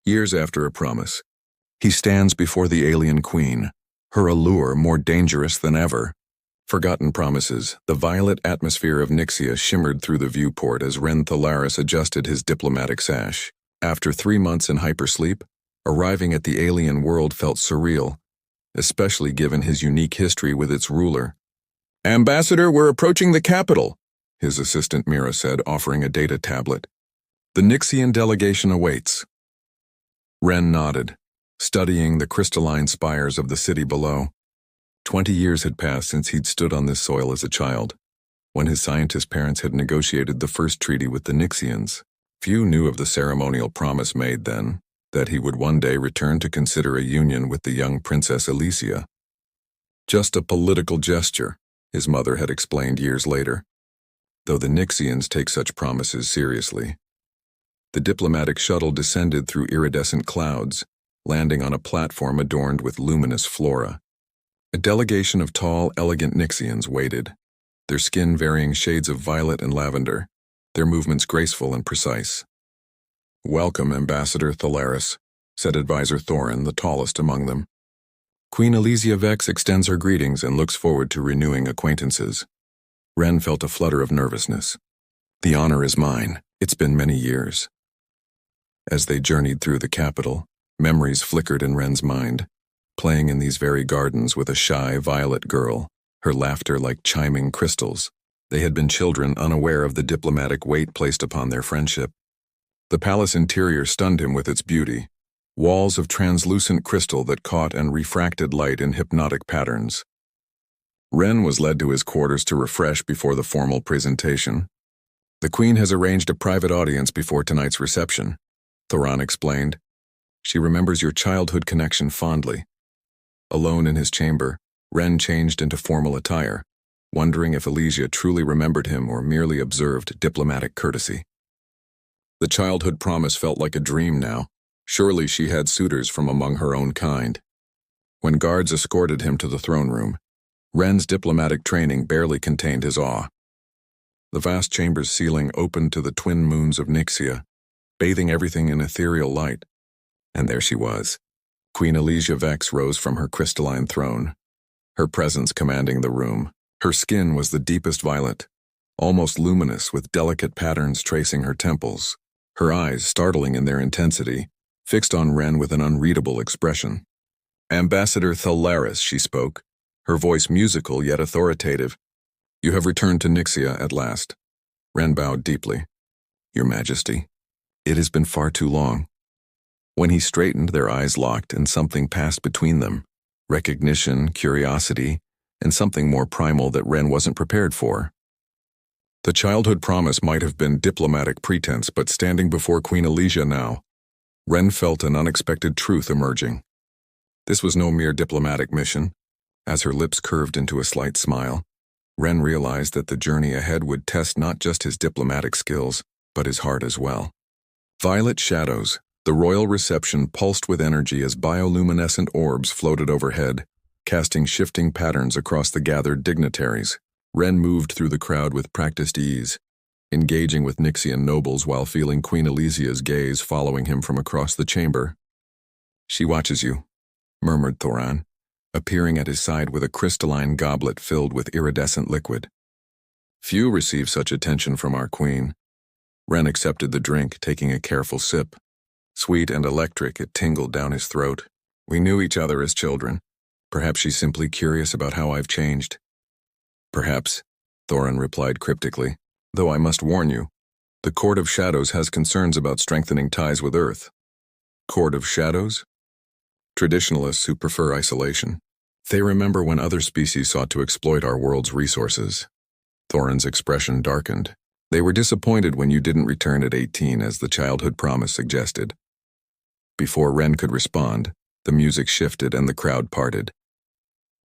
Years after a promise, he stands before the alien queen, her allure more dangerous than ever. Forgotten promises, the violet atmosphere of Nixia shimmered through the viewport as Ren Thalaris adjusted his diplomatic sash. After 3 months in hypersleep, arriving at the alien world felt surreal, especially given his unique history with its ruler. "Ambassador, we're approaching the capital," his assistant Mira said, offering a data tablet. "The Nixian delegation awaits." Ren nodded, studying the crystalline spires of the city below. 20 years had passed since he'd stood on this soil as a child, when his scientist parents had negotiated the first treaty with the Nixians. Few knew of the ceremonial promise made then, that he would one day return to consider a union with the young Princess Elysia. Just a political gesture, his mother had explained years later, though the Nixians take such promises seriously. The diplomatic shuttle descended through iridescent clouds, landing on a platform adorned with luminous flora. A delegation of tall, elegant Nixians waited, their skin varying shades of violet and lavender, their movements graceful and precise. "Welcome, Ambassador Thalaris," said Advisor Thorin, the tallest among them. Queen Elysia Vex extends her greetings and looks forward to renewing acquaintances. Ren felt a flutter of nervousness. "The honor is mine. It's been many years." As they journeyed through the capital, memories flickered in Ren's mind, playing in these very gardens with a shy violet girl, her laughter like chiming crystals. They had been children unaware of the diplomatic weight placed upon their friendship. The palace interior stunned him with its beauty, walls of translucent crystal that caught and refracted light in hypnotic patterns. Ren was led to his quarters to refresh before the formal presentation. "The Queen has arranged a private audience before tonight's reception," Thoran explained. "She remembers your childhood connection fondly." Alone in his chamber, Ren changed into formal attire, wondering if Elysia truly remembered him or merely observed diplomatic courtesy. The childhood promise felt like a dream now. Surely she had suitors from among her own kind. When guards escorted him to the throne room, Ren's diplomatic training barely contained his awe. The vast chamber's ceiling opened to the twin moons of Nixia, bathing everything in ethereal light. And there she was. Queen Elysia Vex rose from her crystalline throne, her presence commanding the room. Her skin was the deepest violet, almost luminous with delicate patterns tracing her temples. Her eyes, startling in their intensity, fixed on Ren with an unreadable expression. "Ambassador Thalaris," she spoke, her voice musical yet authoritative. "You have returned to Nixia at last." Ren bowed deeply. "Your Majesty, it has been far too long." When he straightened, their eyes locked and something passed between them. Recognition, curiosity, and something more primal that Ren wasn't prepared for. The childhood promise might have been diplomatic pretense, but standing before Queen Elysia now, Ren felt an unexpected truth emerging. This was no mere diplomatic mission. As her lips curved into a slight smile, Ren realized that the journey ahead would test not just his diplomatic skills, but his heart as well. Violet shadows, the royal reception pulsed with energy as bioluminescent orbs floated overhead, casting shifting patterns across the gathered dignitaries. Ren moved through the crowd with practiced ease, engaging with Nixian nobles while feeling Queen Elysia's gaze following him from across the chamber. "She watches you," murmured Thoran, appearing at his side with a crystalline goblet filled with iridescent liquid. "Few receive such attention from our queen." Ren accepted the drink, taking a careful sip. Sweet and electric, it tingled down his throat. "We knew each other as children. Perhaps she's simply curious about how I've changed." "Perhaps," Thorin replied cryptically, "though I must warn you, the Court of Shadows has concerns about strengthening ties with Earth." "Court of Shadows?" "Traditionalists who prefer isolation. They remember when other species sought to exploit our world's resources." Thorin's expression darkened. "They were disappointed when you didn't return at 18 as the childhood promise suggested." Before Ren could respond, the music shifted and the crowd parted.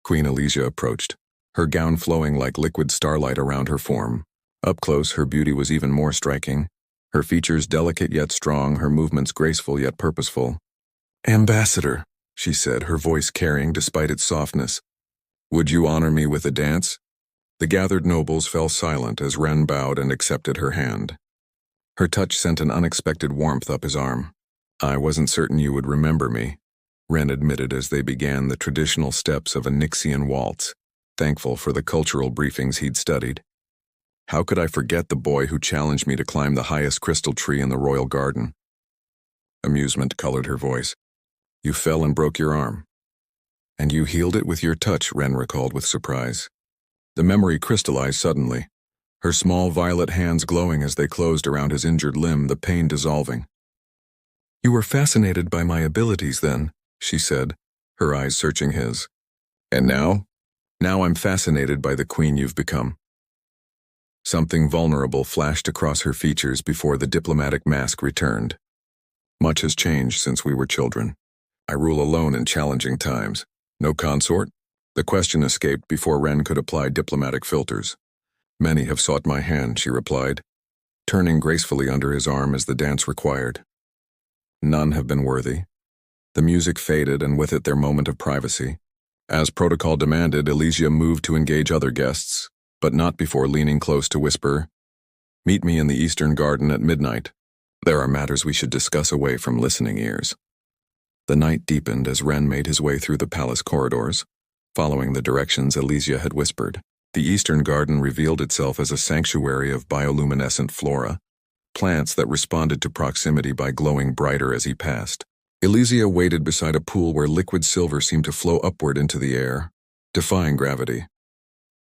Queen Elysia approached, her gown flowing like liquid starlight around her form. Up close, her beauty was even more striking, her features delicate yet strong, her movements graceful yet purposeful. "Ambassador," she said, her voice carrying despite its softness, "would you honor me with a dance?" The gathered nobles fell silent as Ren bowed and accepted her hand. Her touch sent an unexpected warmth up his arm. I wasn't certain you would remember me, Ren admitted as they began the traditional steps of a Nixian waltz, thankful for the cultural briefings he'd studied. How could I forget the boy who challenged me to climb the highest crystal tree in the royal garden? Amusement colored her voice. You fell and broke your arm. And you healed it with your touch, Ren recalled with surprise. The memory crystallized suddenly, her small violet hands glowing as they closed around his injured limb, the pain dissolving. You were fascinated by my abilities then, she said, her eyes searching his. And now? Now I'm fascinated by the queen you've become. Something vulnerable flashed across her features before the diplomatic mask returned. Much has changed since we were children. I rule alone in challenging times. No consort? The question escaped before Ren could apply diplomatic filters. Many have sought my hand, she replied, turning gracefully under his arm as the dance required. None have been worthy. The music faded, and with it their moment of privacy. As protocol demanded, Elysia moved to engage other guests, but not before leaning close to whisper, Meet me in the Eastern Garden at midnight. There are matters we should discuss away from listening ears. The night deepened as Ren made his way through the palace corridors, following the directions Elysia had whispered. The Eastern Garden revealed itself as a sanctuary of bioluminescent flora, plants that responded to proximity by glowing brighter as he passed. Elysia waited beside a pool where liquid silver seemed to flow upward into the air, defying gravity.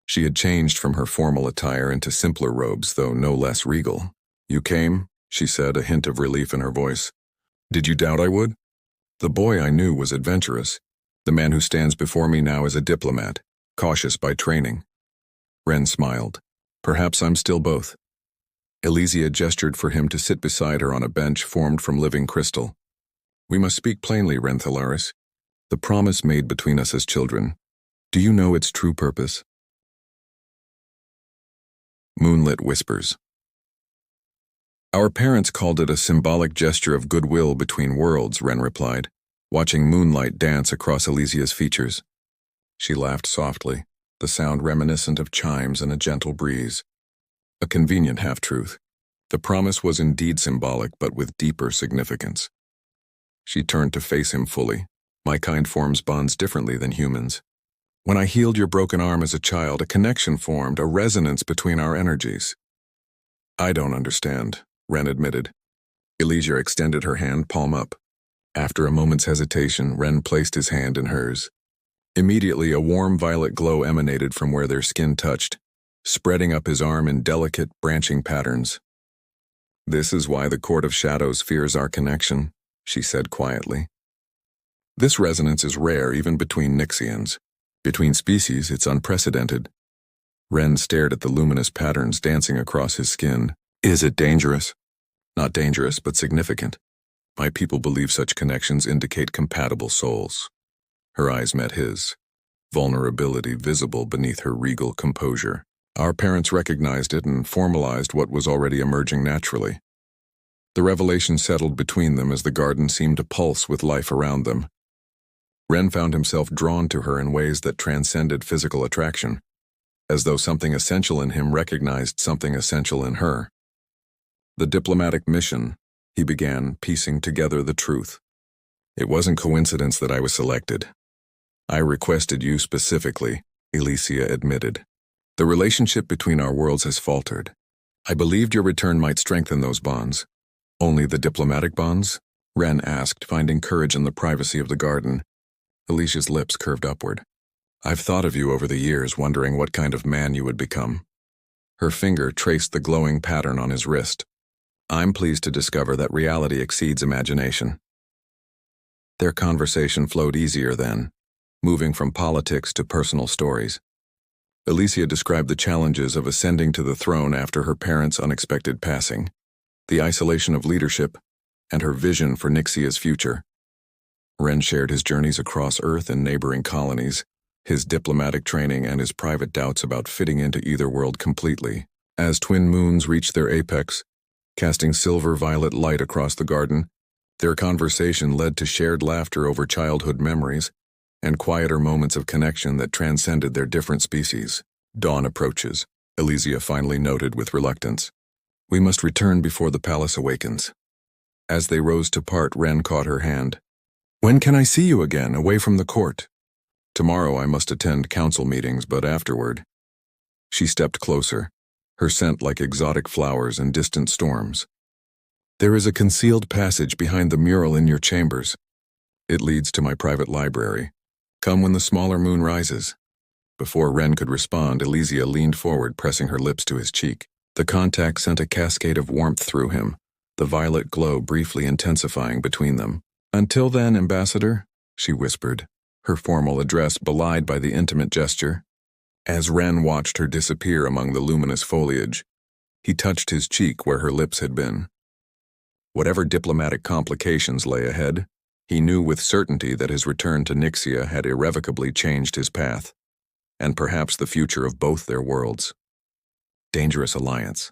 She had changed from her formal attire into simpler robes, though no less regal. You came, she said, a hint of relief in her voice. Did you doubt I would? The boy I knew was adventurous. The man who stands before me now is a diplomat, cautious by training. Ren smiled. Perhaps I'm still both. Elysia gestured for him to sit beside her on a bench formed from living crystal. We must speak plainly, Renthalaris. The promise made between us as children. Do you know its true purpose? Moonlit whispers. Our parents called it a symbolic gesture of goodwill between worlds, Ren replied, watching moonlight dance across Elysia's features. She laughed softly, the sound reminiscent of chimes and a gentle breeze. A convenient half-truth. The promise was indeed symbolic, but with deeper significance. She turned to face him fully. My kind forms bonds differently than humans. When I healed your broken arm as a child, a connection formed, a resonance between our energies. I don't understand, Ren admitted. Elysia extended her hand, palm up. After a moment's hesitation, Ren placed his hand in hers. Immediately, a warm violet glow emanated from where their skin touched, spreading up his arm in delicate, branching patterns. This is why the Court of Shadows fears our connection, she said quietly. This resonance is rare even between Nixians. Between species, it's unprecedented. Ren stared at the luminous patterns dancing across his skin. Is it dangerous? Not dangerous, but significant. My people believe such connections indicate compatible souls. Her eyes met his, vulnerability visible beneath her regal composure. Our parents recognized it and formalized what was already emerging naturally. The revelation settled between them as the garden seemed to pulse with life around them. Ren found himself drawn to her in ways that transcended physical attraction, as though something essential in him recognized something essential in her. The diplomatic mission, he began, piecing together the truth. It wasn't coincidence that I was selected. I requested you specifically, Elysia admitted. The relationship between our worlds has faltered. I believed your return might strengthen those bonds. Only the diplomatic bonds? Ren asked, finding courage in the privacy of the garden. Elysia's lips curved upward. I've thought of you over the years, wondering what kind of man you would become. Her finger traced the glowing pattern on his wrist. I'm pleased to discover that reality exceeds imagination. Their conversation flowed easier then, moving from politics to personal stories. Elysia described the challenges of ascending to the throne after her parents' unexpected passing, the isolation of leadership, and her vision for Nixia's future. Ren shared his journeys across Earth and neighboring colonies, his diplomatic training and his private doubts about fitting into either world completely. As twin moons reached their apex, casting silver-violet light across the garden, their conversation led to shared laughter over childhood memories and quieter moments of connection that transcended their different species. Dawn approaches, Elysia finally noted with reluctance. We must return before the palace awakens. As they rose to part, Ren caught her hand. "When can I see you again, away from the court?" "Tomorrow I must attend council meetings, but afterward." She stepped closer, her scent like exotic flowers and distant storms. "There is a concealed passage behind the mural in your chambers. It leads to my private library. Come when the smaller moon rises." Before Ren could respond, Elysia leaned forward, pressing her lips to his cheek. The contact sent a cascade of warmth through him, the violet glow briefly intensifying between them. "Until then, Ambassador," she whispered, her formal address belied by the intimate gesture. As Ren watched her disappear among the luminous foliage, he touched his cheek where her lips had been. Whatever diplomatic complications lay ahead, he knew with certainty that his return to Nixia had irrevocably changed his path, and perhaps the future of both their worlds. Dangerous alliance.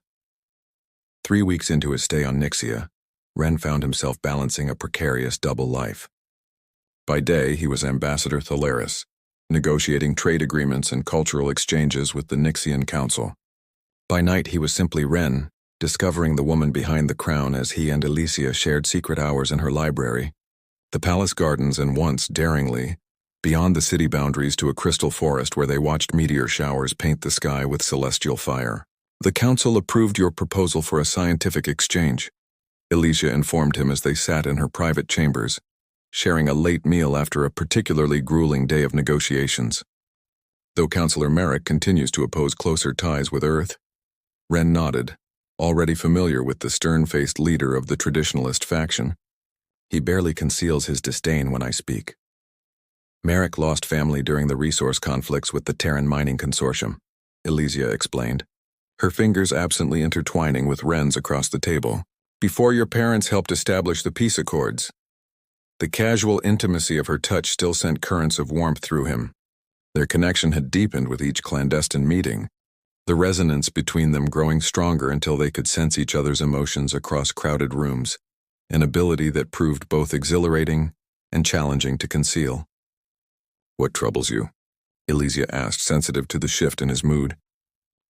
3 weeks into his stay on Nixia, Ren found himself balancing a precarious double life. By day, he was Ambassador Thalaris, negotiating trade agreements and cultural exchanges with the Nixian Council. By night, he was simply Ren, discovering the woman behind the crown as he and Elysia shared secret hours in her library, the palace gardens, and once, daringly, beyond the city boundaries to a crystal forest where they watched meteor showers paint the sky with celestial fire. "The council approved your proposal for a scientific exchange," Elysia informed him as they sat in her private chambers, sharing a late meal after a particularly grueling day of negotiations. Though Councillor Merrick continues to oppose closer ties with Earth, Ren nodded, already familiar with the stern-faced leader of the traditionalist faction. "He barely conceals his disdain when I speak." Merrick lost family during the resource conflicts with the Terran Mining Consortium, Elysia explained, her fingers absently intertwining with Ren's across the table. "Before your parents helped establish the peace accords." The casual intimacy of her touch still sent currents of warmth through him. Their connection had deepened with each clandestine meeting, the resonance between them growing stronger until they could sense each other's emotions across crowded rooms, an ability that proved both exhilarating and challenging to conceal. "What troubles you?" Elysia asked, sensitive to the shift in his mood.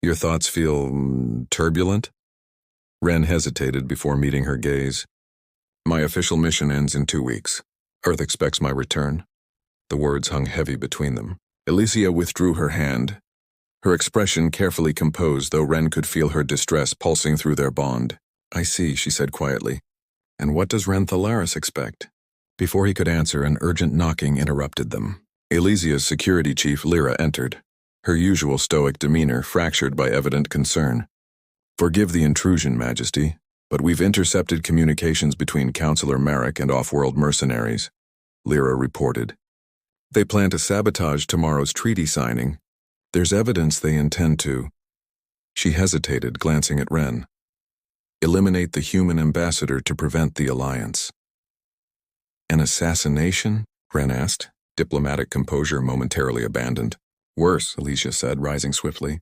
"Your thoughts feel turbulent?" Ren hesitated before meeting her gaze. "My official mission ends in 2 weeks. Earth expects my return." The words hung heavy between them. Elysia withdrew her hand, her expression carefully composed, though Ren could feel her distress pulsing through their bond. "I see," she said quietly. "And what does Ren Thalaris expect?" Before he could answer, an urgent knocking interrupted them. Elysia's security chief, Lyra, entered, her usual stoic demeanor fractured by evident concern. "Forgive the intrusion, Majesty, but we've intercepted communications between Councillor Merrick and off-world mercenaries," Lyra reported. "They plan to sabotage tomorrow's treaty signing. There's evidence they intend to—" She hesitated, glancing at Ren. "Eliminate the human ambassador to prevent the alliance." "An assassination?" Ren asked, diplomatic composure momentarily abandoned. "Worse," Elysia said, rising swiftly.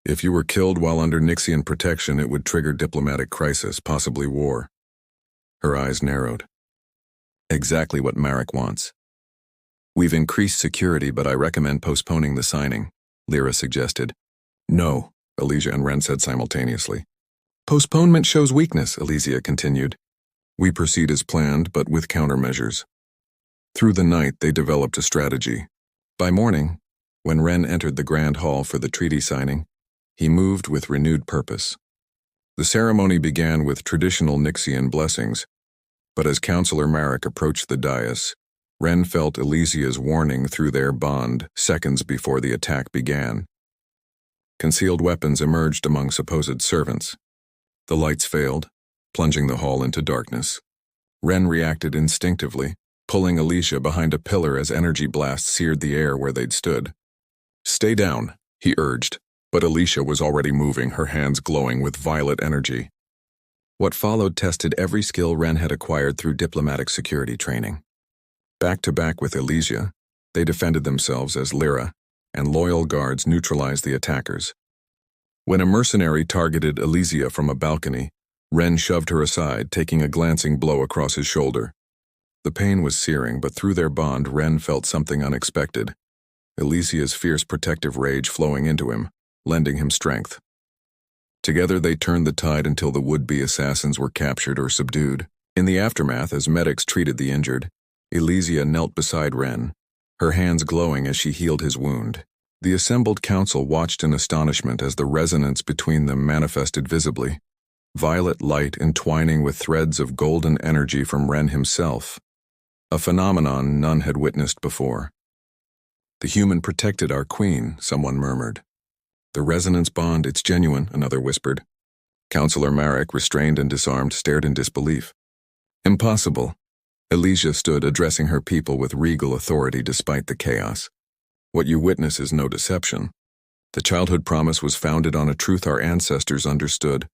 "If you were killed while under Nixian protection, it would trigger diplomatic crisis, possibly war." Her eyes narrowed. "Exactly what Merrick wants." "We've increased security, but I recommend postponing the signing," Lyra suggested. "No," Elysia and Ren said simultaneously. "Postponement shows weakness," Elysia continued. "We proceed as planned, but with countermeasures." Through the night, they developed a strategy. By morning, when Ren entered the grand hall for the treaty signing, he moved with renewed purpose. The ceremony began with traditional Nixian blessings, but as Councillor Merrick approached the dais, Ren felt Elysia's warning through their bond seconds before the attack began. Concealed weapons emerged among supposed servants. The lights failed, plunging the hall into darkness. Ren reacted instinctively, pulling Elysia behind a pillar as energy blasts seared the air where they'd stood. "Stay down," he urged, but Elysia was already moving, her hands glowing with violet energy. What followed tested every skill Ren had acquired through diplomatic security training. Back to back with Elysia, they defended themselves as Lyra, and loyal guards neutralized the attackers. When a mercenary targeted Elysia from a balcony, Ren shoved her aside, taking a glancing blow across his shoulder. The pain was searing, but through their bond, Ren felt something unexpected. Elysia's fierce protective rage flowing into him, lending him strength. Together they turned the tide until the would-be assassins were captured or subdued. In the aftermath, as medics treated the injured, Elysia knelt beside Ren, her hands glowing as she healed his wound. The assembled council watched in astonishment as the resonance between them manifested visibly, violet light entwining with threads of golden energy from Ren himself, a phenomenon none had witnessed before. "The human protected our queen," someone murmured. "The resonance bond, it's genuine," another whispered. Counselor Marek, restrained and disarmed, stared in disbelief. "Impossible." Elysia stood, addressing her people with regal authority despite the chaos. "What you witness is no deception. The childhood promise was founded on a truth our ancestors understood,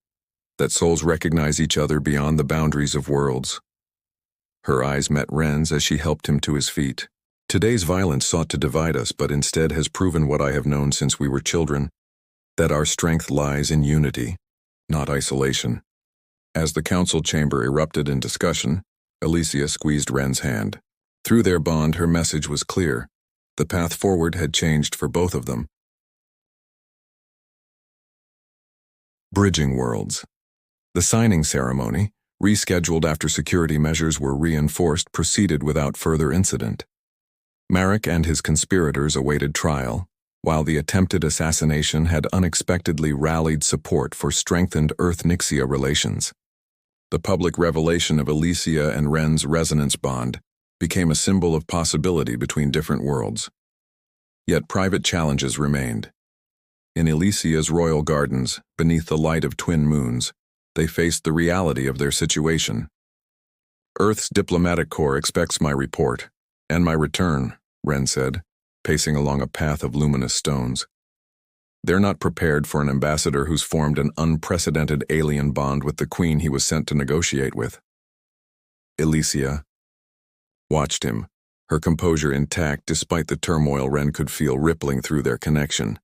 that souls recognize each other beyond the boundaries of worlds." Her eyes met Ren's as she helped him to his feet. "Today's violence sought to divide us, but instead has proven what I have known since we were children, that our strength lies in unity, not isolation." As the council chamber erupted in discussion, Elysia squeezed Ren's hand. Through their bond, her message was clear. The path forward had changed for both of them. Bridging worlds. The signing ceremony, rescheduled after security measures were reinforced, proceeded without further incident. Marek and his conspirators awaited trial, while the attempted assassination had unexpectedly rallied support for strengthened Earth-Nixia relations. The public revelation of Elysia and Ren's resonance bond became a symbol of possibility between different worlds. Yet private challenges remained. In Elysia's royal gardens, beneath the light of twin moons, they faced the reality of their situation. "Earth's diplomatic corps expects my report, and my return," Ren said, pacing along a path of luminous stones. "They're not prepared for an ambassador who's formed an unprecedented alien bond with the queen he was sent to negotiate with." Elysia watched him, her composure intact despite the turmoil Ren could feel rippling through their connection.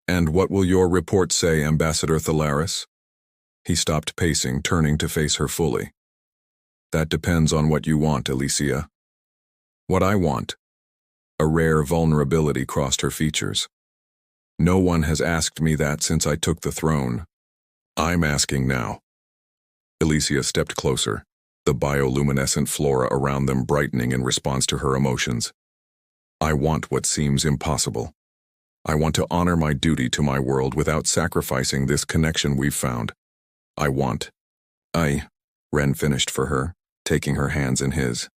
"And what will your report say, Ambassador Thalaris?" He stopped pacing, turning to face her fully. "That depends on what you want, Elysia." "What I want." A rare vulnerability crossed her features. "No one has asked me that since I took the throne. I'm asking now." Elysia stepped closer, the bioluminescent flora around them brightening in response to her emotions. "I want what seems impossible. I want to honor my duty to my world without sacrificing this connection we've found. I want." Ren finished for her, taking her hands in his.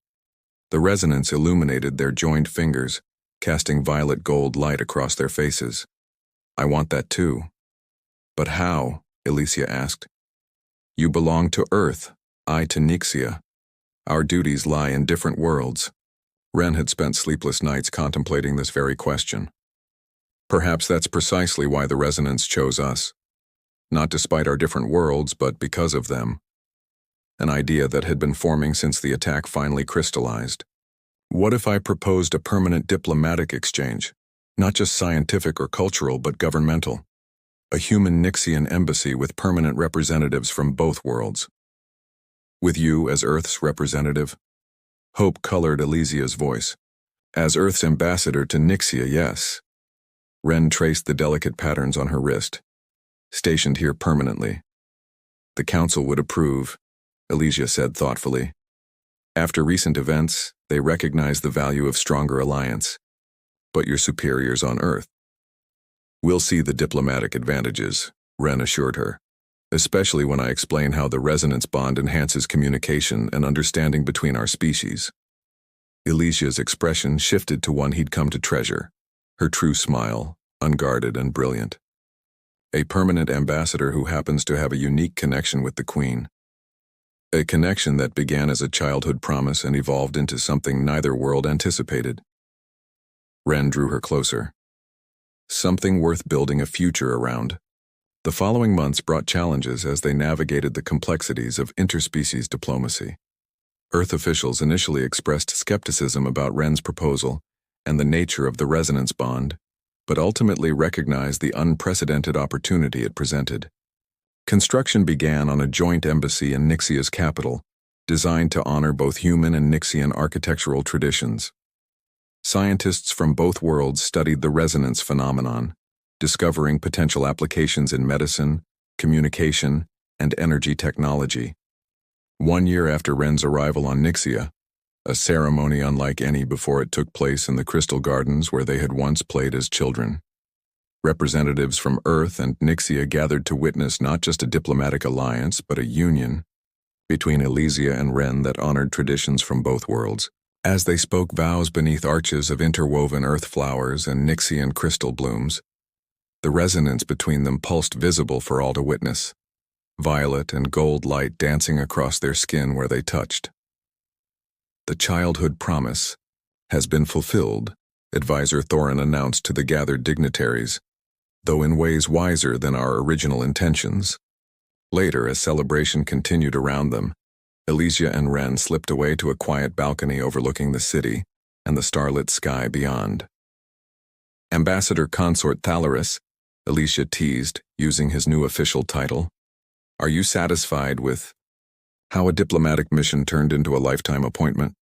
The resonance illuminated their joined fingers, casting violet gold light across their faces. "I want that too." "But how?" Elysia asked. "You belong to Earth, I to Nixia. Our duties lie in different worlds." Ren had spent sleepless nights contemplating this very question. Perhaps that's precisely why the resonance chose us. Not despite our different worlds, but because of them. An idea that had been forming since the attack finally crystallized. What if I proposed a permanent diplomatic exchange? Not just scientific or cultural, but governmental. A human Nixian embassy with permanent representatives from both worlds. With you as Earth's representative? Hope colored Elysia's voice. As Earth's ambassador to Nixia, yes. Ren traced the delicate patterns on her wrist. Stationed here permanently. The council would approve, Elysia said thoughtfully. After recent events, they recognize the value of stronger alliance. But your superiors on Earth. We'll see the diplomatic advantages, Ren assured her, especially when I explain how the resonance bond enhances communication and understanding between our species. Elysia's expression shifted to one he'd come to treasure, her true smile, unguarded and brilliant. A permanent ambassador who happens to have a unique connection with the Queen. A connection that began as a childhood promise and evolved into something neither world anticipated. Ren drew her closer. Something worth building a future around. The following months brought challenges as they navigated the complexities of interspecies diplomacy. Earth officials initially expressed skepticism about Ren's proposal and the nature of the resonance bond, but ultimately recognized the unprecedented opportunity it presented. Construction began on a joint embassy in Nixia's capital, designed to honor both human and Nixian architectural traditions. Scientists from both worlds studied the resonance phenomenon, discovering potential applications in medicine, communication, and energy technology. 1 year after Ren's arrival on Nixia, a ceremony unlike any before it took place in the crystal gardens where they had once played as children. Representatives from Earth and Nixia gathered to witness not just a diplomatic alliance, but a union between Elysia and Ren that honored traditions from both worlds. As they spoke vows beneath arches of interwoven earth flowers and Nixian crystal blooms, the resonance between them pulsed visible for all to witness, violet and gold light dancing across their skin where they touched. The childhood promise has been fulfilled, Advisor Thorin announced to the gathered dignitaries, though in ways wiser than our original intentions. Later, as celebration continued around them, Elysia and Ren slipped away to a quiet balcony overlooking the city and the starlit sky beyond. Ambassador Consort Thalaris, Elysia teased, using his new official title. Are you satisfied with how a diplomatic mission turned into a lifetime appointment?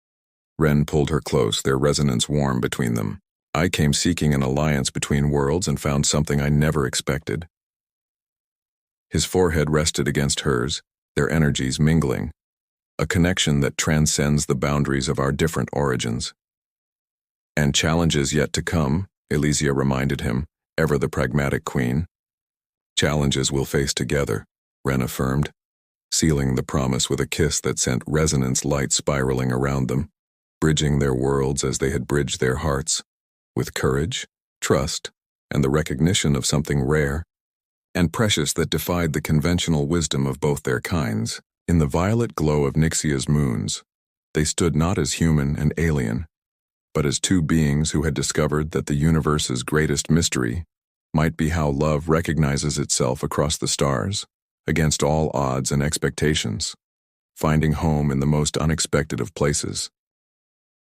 Ren pulled her close, their resonance warm between them. I came seeking an alliance between worlds and found something I never expected. His forehead rested against hers, their energies mingling, a connection that transcends the boundaries of our different origins. And challenges yet to come, Elysia reminded him, ever the pragmatic queen. Challenges we'll face together, Ren affirmed, sealing the promise with a kiss that sent resonance light spiraling around them, bridging their worlds as they had bridged their hearts, with courage, trust, and the recognition of something rare and precious that defied the conventional wisdom of both their kinds. In the violet glow of Nixia's moons, they stood not as human and alien, but as two beings who had discovered that the universe's greatest mystery might be how love recognizes itself across the stars, against all odds and expectations, finding home in the most unexpected of places.